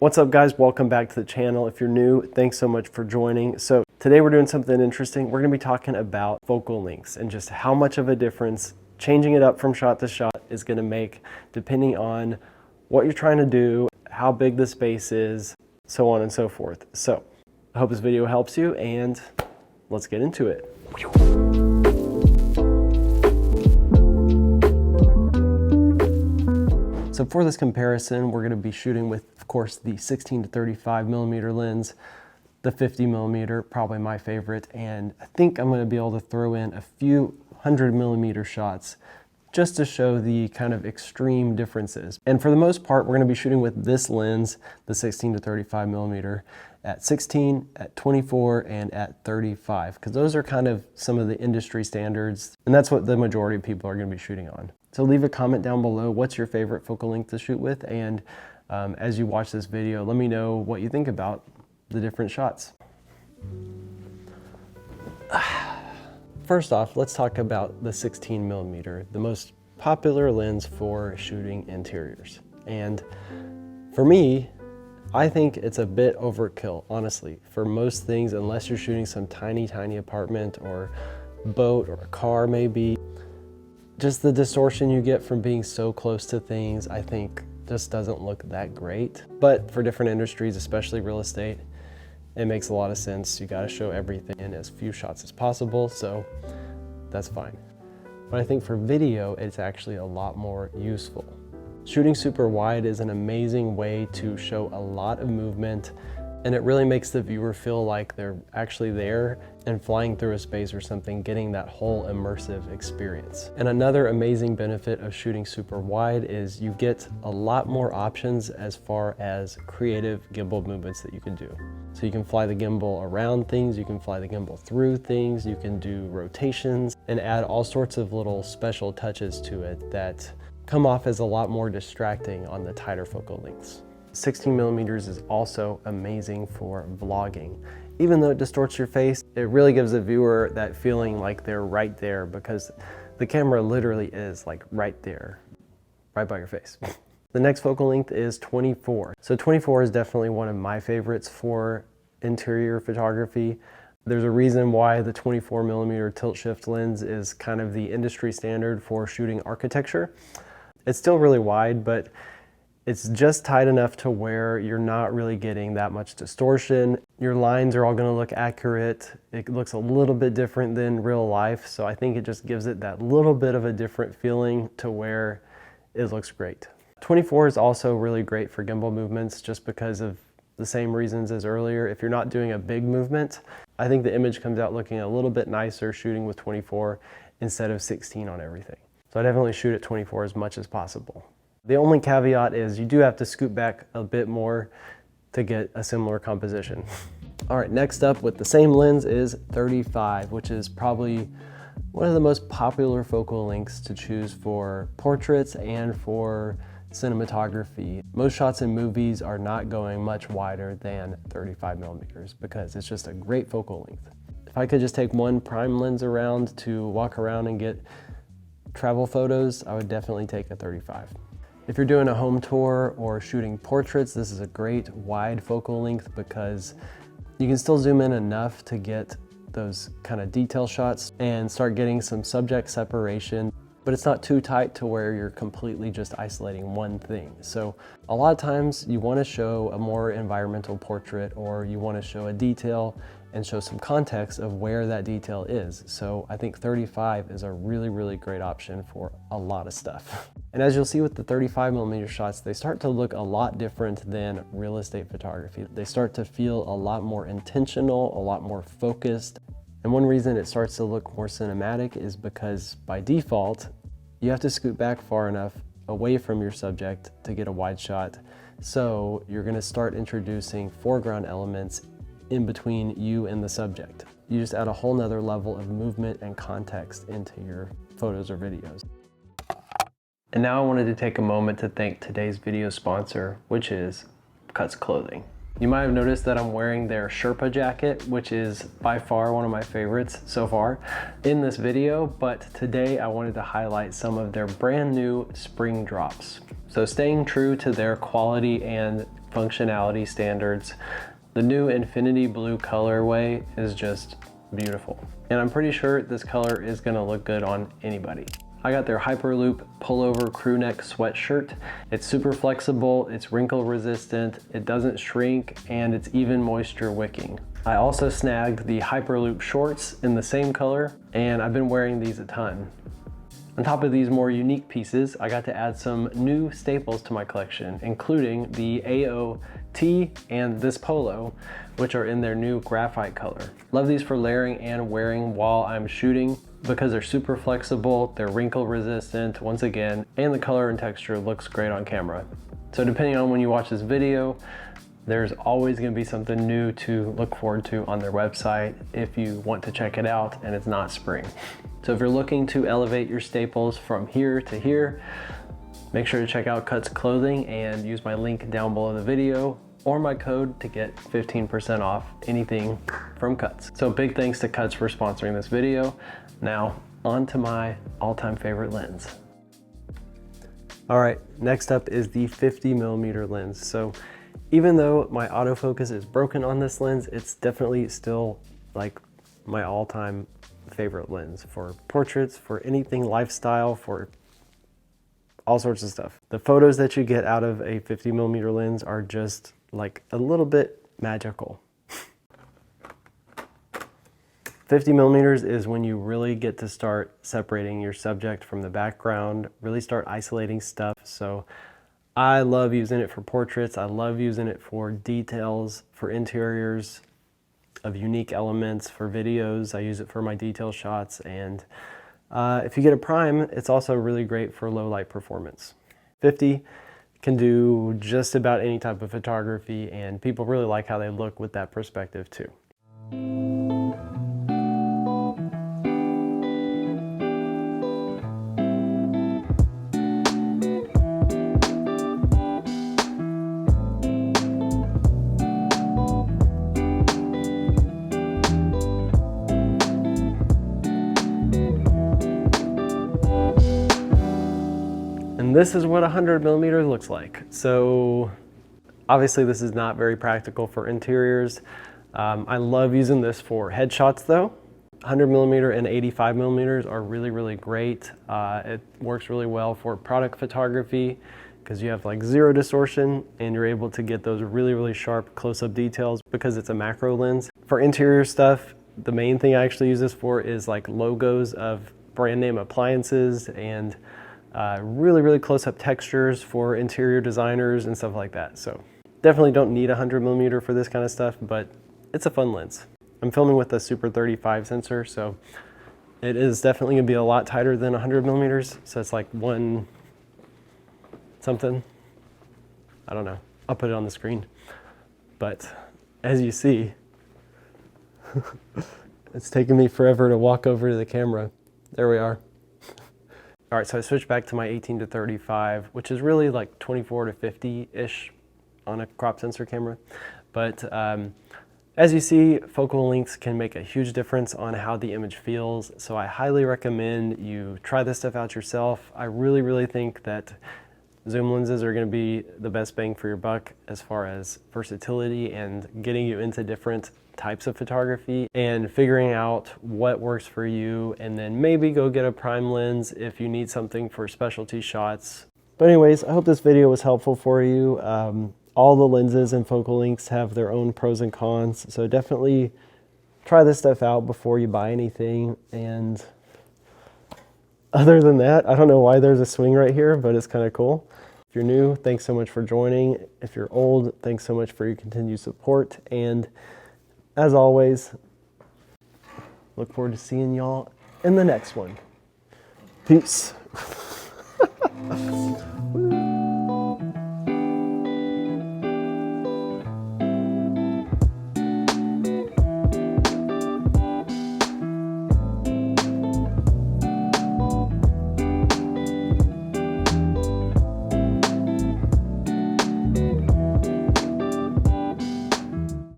What's up guys, welcome back to the channel. If you're new, thanks so much for joining. So today we're doing something interesting. We're gonna be talking about focal lengths and just how much of a difference changing it up from shot to shot is gonna make depending on what you're trying to do, how big the space is, so on and so forth. So I hope this video helps you and let's get into it. So for this comparison, we're going to be shooting with, of course, the 16 to 35 millimeter lens, the 50 millimeter, probably my favorite, and I think I'm going to be able to throw in a few 100 millimeter shots just to show the kind of extreme differences. And for the most part, we're going to be shooting with this lens, the 16 to 35 millimeter, at 16, at 24, and at 35, because those are kind of some of the industry standards, and that's what the majority of people are going to be shooting on. So leave a comment down below, what's your favorite focal length to shoot with, and as you watch this video, let me know what you think about the different shots. First off, let's talk about the 16 millimeter, the most popular lens for shooting interiors. And for me, I think it's a bit overkill, honestly, for most things, unless you're shooting some tiny apartment or boat or a car maybe. Just the distortion you get from being so close to things, I think just doesn't look that great. But for different industries, especially real estate, it makes a lot of sense. You gotta show everything in as few shots as possible, so that's fine. But I think for video, it's actually a lot more useful. Shooting super wide is an amazing way to show a lot of movement, and it really makes the viewer feel like they're actually there and flying through a space or something, getting that whole immersive experience. And another amazing benefit of shooting super wide is you get a lot more options as far as creative gimbal movements that you can do. So you can fly the gimbal around things, you can fly the gimbal through things, you can do rotations and add all sorts of little special touches to it that come off as a lot more distracting on the tighter focal lengths. 16 millimeters is also amazing for vlogging. Even though it distorts your face, it really gives the viewer that feeling like they're right there, because the camera literally is like right there, right by your face. The next focal length is 24. So 24 is definitely one of my favorites for interior photography. There's a reason why the 24 millimeter tilt shift lens is kind of the industry standard for shooting architecture. It's still really wide, but it's just tight enough to where you're not really getting that much distortion. Your lines are all gonna look accurate. It looks a little bit different than real life, so I think it just gives it that little bit of a different feeling to where it looks great. 24 is also really great for gimbal movements just because of the same reasons as earlier. If you're not doing a big movement, I think the image comes out looking a little bit nicer shooting with 24 instead of 16 on everything. So I definitely shoot at 24 as much as possible. The only caveat is you do have to scoot back a bit more to get a similar composition. All right, next up with the same lens is 35, which is probably one of the most popular focal lengths to choose for portraits and for cinematography. Most shots in movies are not going much wider than 35 millimeters because it's just a great focal length. If I could just take one prime lens around to walk around and get travel photos, I would definitely take a 35. If you're doing a home tour or shooting portraits, this is a great wide focal length because you can still zoom in enough to get those kind of detail shots and start getting some subject separation, but it's not too tight to where you're completely just isolating one thing. So a lot of times you want to show a more environmental portrait, or you want to show a detail and show some context of where that detail is. So I think 35 is a really great option for a lot of stuff. And as you'll see with the 35 millimeter shots, they start to look a lot different than real estate photography. They start to feel a lot more intentional, a lot more focused. And one reason it starts to look more cinematic is because by default, you have to scoot back far enough away from your subject to get a wide shot. So you're gonna start introducing foreground elements in between you and the subject. You just add a whole nother level of movement and context into your photos or videos. And now I wanted to take a moment to thank today's video sponsor, which is Cuts Clothing. You might have noticed that I'm wearing their Sherpa jacket, which is by far one of my favorites so far in this video, but today I wanted to highlight some of their brand new spring drops. So staying true to their quality and functionality standards. The new infinity blue colorway is just beautiful. And I'm pretty sure this color is gonna look good on anybody. I got their Hyperloop pullover crew neck sweatshirt. It's super flexible, it's wrinkle resistant, it doesn't shrink, and it's even moisture wicking. I also snagged the Hyperloop shorts in the same color, and I've been wearing these a ton. On top of these more unique pieces, I got to add some new staples to my collection, including the AO tee and this polo, which are in their new graphite color. Love these for layering and wearing while I'm shooting because they're super flexible, they're wrinkle resistant once again, and the color and texture looks great on camera. So depending on when you watch this video, there's always gonna be something new to look forward to on their website if you want to check it out and it's not spring. So if you're looking to elevate your staples from here to here, make sure to check out Cuts Clothing and use my link down below the video or my code to get 15% off anything from Cuts. So big thanks to Cuts for sponsoring this video. Now on to my all-time favorite lens. All right, next up is the 50mm lens. So even though my autofocus is broken on this lens, it's definitely still like my all-time favorite lens for portraits, for anything lifestyle, for all sorts of stuff. The photos that you get out of a 50mm lens are just like a little bit magical. 50mm is when you really get to start separating your subject from the background, really start isolating stuff. So I love using it for portraits. I love using it for details, for interiors of unique elements, for videos. I use it for my detail shots. And if you get a prime, it's also really great for low light performance. 50 can do just about any type of photography, and people really like how they look with that perspective too. And this is what 100mm looks like. So obviously this is not very practical for interiors. I love using this for headshots though. 100mm and 85mm are really, really great. It works really well for product photography because you have like zero distortion and you're able to get those really, really sharp close-up details because it's a macro lens. For interior stuff, the main thing I actually use this for is like logos of brand name appliances and really, really close-up textures for interior designers and stuff like that. So definitely don't need 100mm for this kind of stuff, but it's a fun lens. I'm filming with a Super 35 sensor, so it is definitely gonna be a lot tighter than 100mm. So it's like one something, I don't know. I'll put it on the screen. But as you see, it's taken me forever to walk over to the camera. There we are. All right, so I switched back to my 18 to 35, which is really like 24 to 50-ish on a crop sensor camera. But as you see, focal lengths can make a huge difference on how the image feels. So I highly recommend you try this stuff out yourself. I really, really think that zoom lenses are gonna be the best bang for your buck as far as versatility and getting you into different types of photography and figuring out what works for you, and then maybe go get a prime lens if you need something for specialty shots. But anyways, I hope this video was helpful for you. All the lenses and focal lengths have their own pros and cons, so definitely try this stuff out before you buy anything. And other than that, I don't know why there's a swing right here, but it's kind of cool. If you're new, thanks so much for joining. If you're old, thanks so much for your continued support. And as always, look forward to seeing y'all in the next one. Peace. Woo.